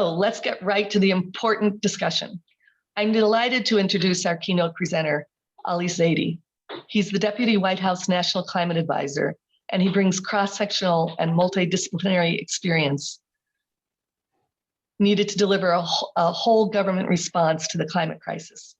Let's get right to the important discussion. I'm delighted to introduce our keynote presenter, Ali Zaidi. He's the Deputy White House National Climate Advisor, and he brings cross-sectional and multidisciplinary experience needed to deliver a whole government response to the climate crisis.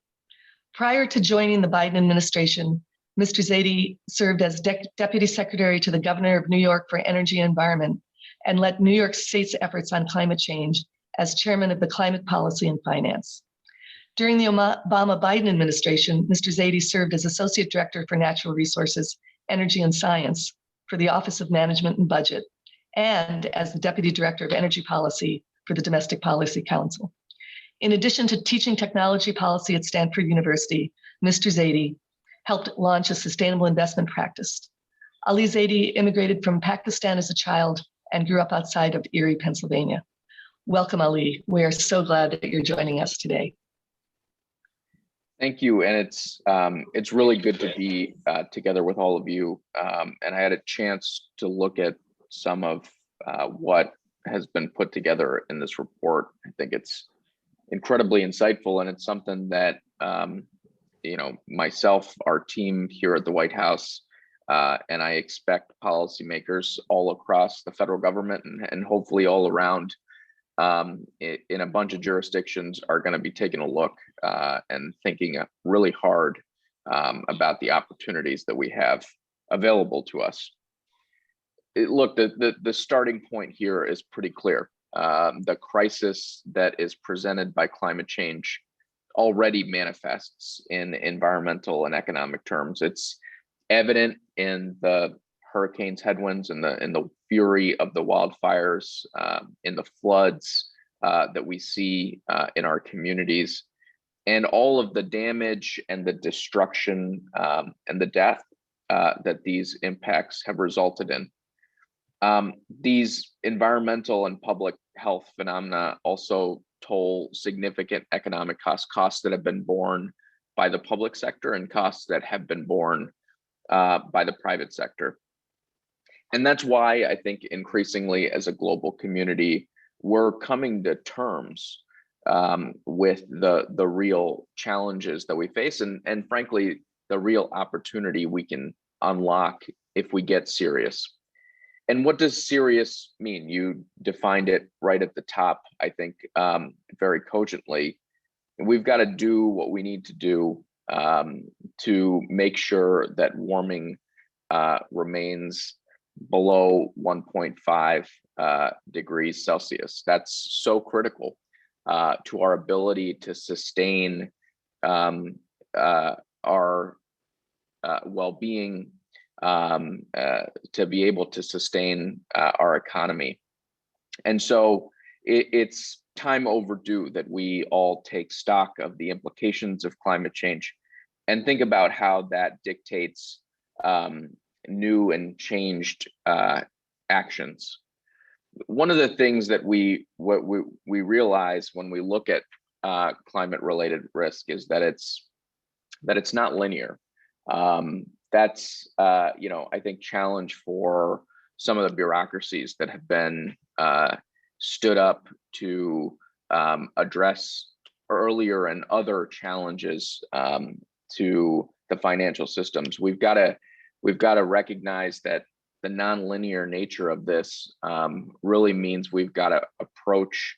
Prior to joining the Biden administration, Mr. Zaidi served as Deputy Secretary to the Governor of New York for Energy and Environment and led New York State's efforts on climate change as Chairman of the Climate Policy and Finance. During the Obama-Biden administration, Mr. Zaidi served as Associate Director for Natural Resources, Energy and Science for the Office of Management and Budget, and as the Deputy Director of Energy Policy for the Domestic Policy Council. In addition to teaching technology policy at Stanford University, Mr. Zaidi helped launch a sustainable investment practice. Ali Zaidi immigrated from Pakistan as a child and grew up outside of Erie, Pennsylvania. Welcome, Ali. We are so glad that you're joining us today. Thank you, and it's really good to be together with all of you. And I had a chance to look at some of what has been put together in this report. I think it's incredibly insightful, and it's something that myself, our team here at the White House, and I expect policymakers all across the federal government and hopefully all around in a bunch of jurisdictions are going to be taking a look and thinking really hard about the opportunities that we have available to us. Look, the starting point here is pretty clear. The crisis that is presented by climate change already manifests in environmental and economic terms. It's evident in the hurricanes, headwinds, and the fury of the wildfires, in the floods that we see in our communities, and all of the damage and the destruction and the death that these impacts have resulted in. These environmental and public health phenomena also toll significant economic costs that have been borne by the public sector and costs that have been borne by the private sector. And that's why I think increasingly as a global community, we're coming to terms with the real challenges that we face and frankly, the real opportunity we can unlock if we get serious. And what does serious mean? You defined it right at the top, I think, very cogently. We've got to do what we need to do to make sure that warming remains below 1.5 degrees Celsius. That's so critical to our ability to sustain our well-being, to be able to sustain our economy. And so it's time overdue that we all take stock of the implications of climate change and think about how that dictates new and changed actions. One of the things that we realize when we look at climate-related risk is that it's not linear. That's I think challenge for some of the bureaucracies that have been stood up to address earlier and other challenges to the financial systems. We've got to recognize that the nonlinear nature of this really means we've got to approach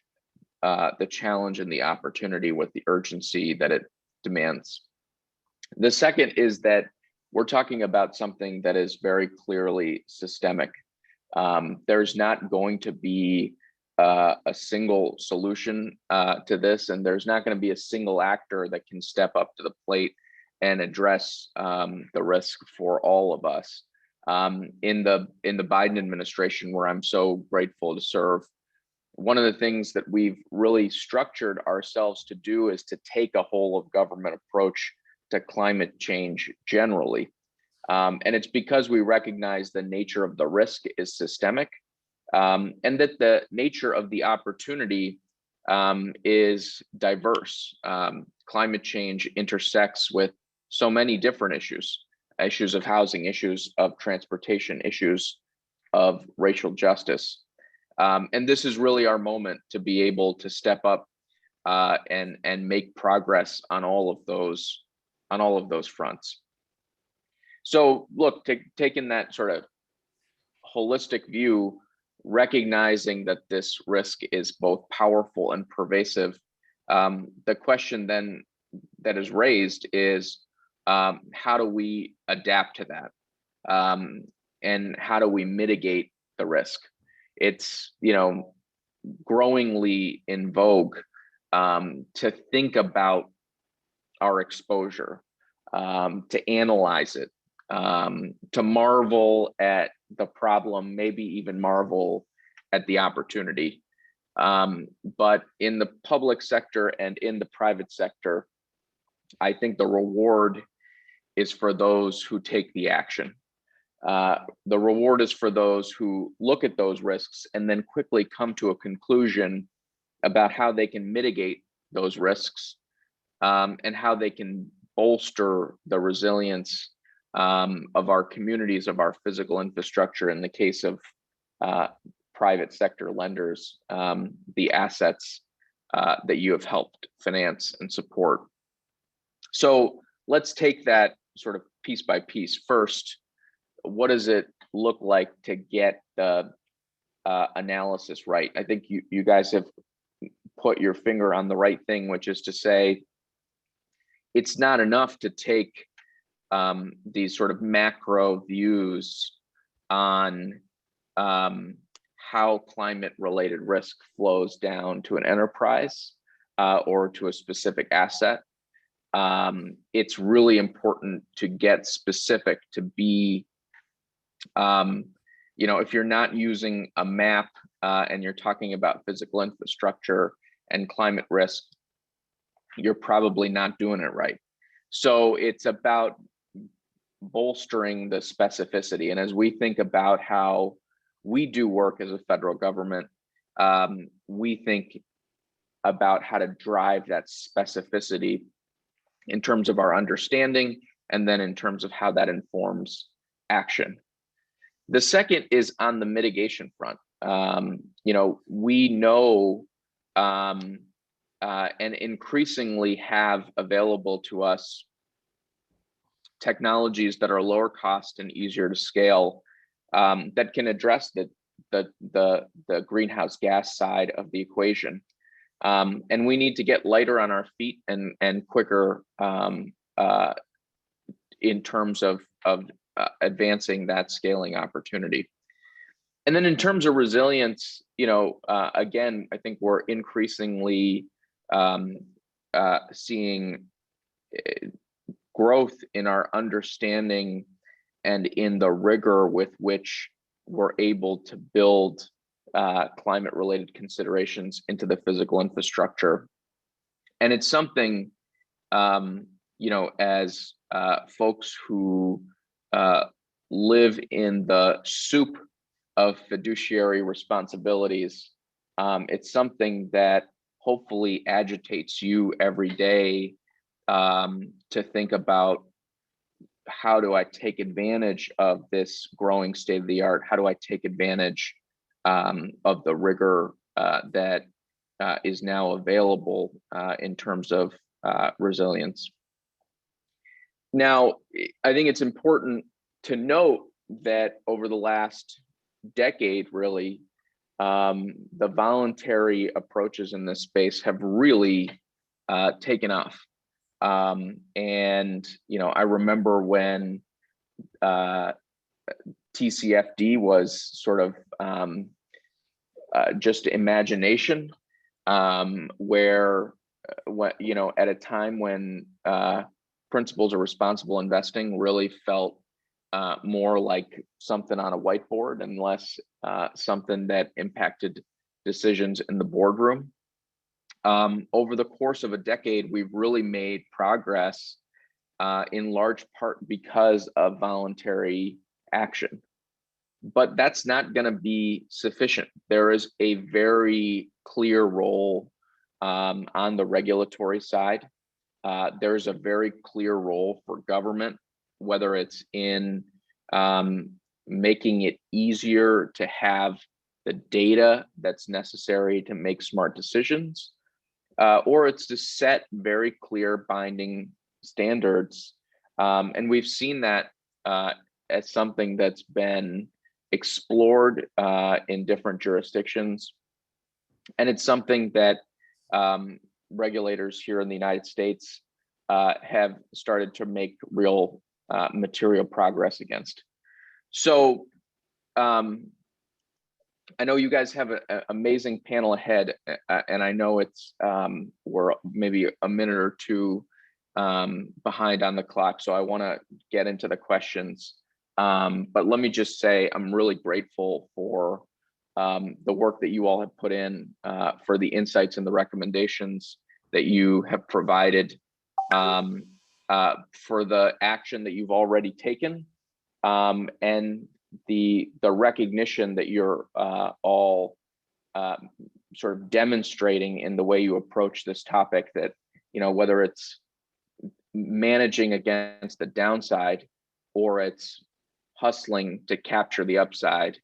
the challenge and the opportunity with the urgency that it demands. The second is that we're talking about something that is very clearly systemic. There's not going to be a single solution to this, and there's not going to be a single actor that can step up to the plate and address the risk for all of us. In the Biden administration, where I'm so grateful to serve, one of the things that we've really structured ourselves to do is to take a whole of government approach to climate change generally. And it's because we recognize the nature of the risk is systemic, and that the nature of the opportunity is diverse. Climate change intersects with so many different issues of housing, issues of transportation, issues of racial justice. And this is really our moment to be able to step up and make progress on all of those fronts. So look, taking that sort of holistic view, recognizing that this risk is both powerful and pervasive, the question then that is raised is, how do we adapt to that? And how do we mitigate the risk? It's, growingly in vogue to think about our exposure, to analyze it, to marvel at the problem, maybe even marvel at the opportunity. But in the public sector and in the private sector, I think the reward is for those who take the action. The reward is for those who look at those risks and then quickly come to a conclusion about how they can mitigate those risks, and how they can bolster the resilience of our communities, of our physical infrastructure. In the case of private sector lenders, the assets that you have helped finance and support. So let's take that sort of piece by piece. First, what does it look like to get the analysis right? I think you guys have put your finger on the right thing, which is to say, it's not enough to take these sort of macro views on how climate-related risk flows down to an enterprise or to a specific asset. It's really important to get specific, to be, if you're not using a map and you're talking about physical infrastructure and climate risk, you're probably not doing it right. So it's about bolstering the specificity. And as we think about how we do work as a federal government, we think about how to drive that specificity in terms of our understanding, and then in terms of how that informs action. The second is on the mitigation front. We know and increasingly have available to us technologies that are lower cost and easier to scale, that can address the greenhouse gas side of the equation. And we need to get lighter on our feet and quicker in terms of advancing that scaling opportunity. And then in terms of resilience, again, I think we're increasingly seeing growth in our understanding and in the rigor with which we're able to build climate-related considerations into the physical infrastructure. And it's something, as folks who live in the soup of fiduciary responsibilities, it's something that hopefully agitates you every day to think about, how do I take advantage of this growing state of the art? How do I take advantage of the rigor that is now available in terms of resilience? Now, I think it's important to note that over the last decade, really, the voluntary approaches in this space have really taken off. And, I remember when TCFD was sort of just imagination, where, at a time when principles of responsible investing really felt more like something on a whiteboard and less something that impacted decisions in the boardroom. Over the course of a decade, we've really made progress in large part because of voluntary action. But that's not going to be sufficient. There is a very clear role on the regulatory side. There's a very clear role for government, whether it's in making it easier to have the data that's necessary to make smart decisions, or it's to set very clear binding standards. And we've seen that as something that's been explored in different jurisdictions. And it's something that regulators here in the United States have started to make real material progress against. So I know you guys have an amazing panel ahead, and I know it's we're maybe a minute or two behind on the clock, so I want to get into the questions. But let me just say I'm really grateful for the work that you all have put in, for the insights and the recommendations that you have provided, for the action that you've already taken, and the recognition that you're all sort of demonstrating in the way you approach this topic, that, you know, whether it's managing against the downside or it's hustling to capture the upside,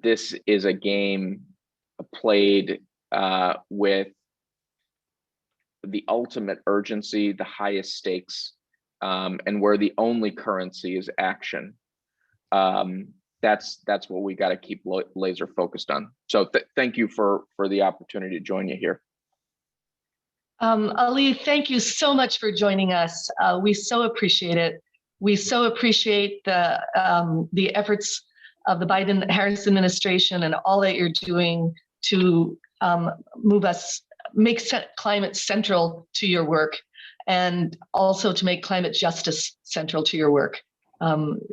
this is a game played with the ultimate urgency, the highest stakes, and where the only currency is action. That's what we got to keep laser focused on. So thank you for the opportunity to join you here. Ali, thank you so much for joining us. We so appreciate it. We so appreciate the efforts of the Biden-Harris administration and all that you're doing to make climate central to your work, and also to make climate justice central to your work.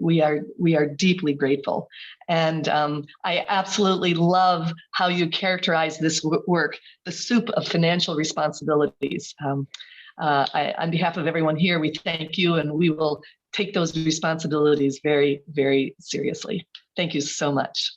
We are deeply grateful, and I absolutely love how you characterize this work, the soup of financial responsibilities. On behalf of everyone here, we thank you, and we will take those responsibilities very, very seriously. Thank you so much.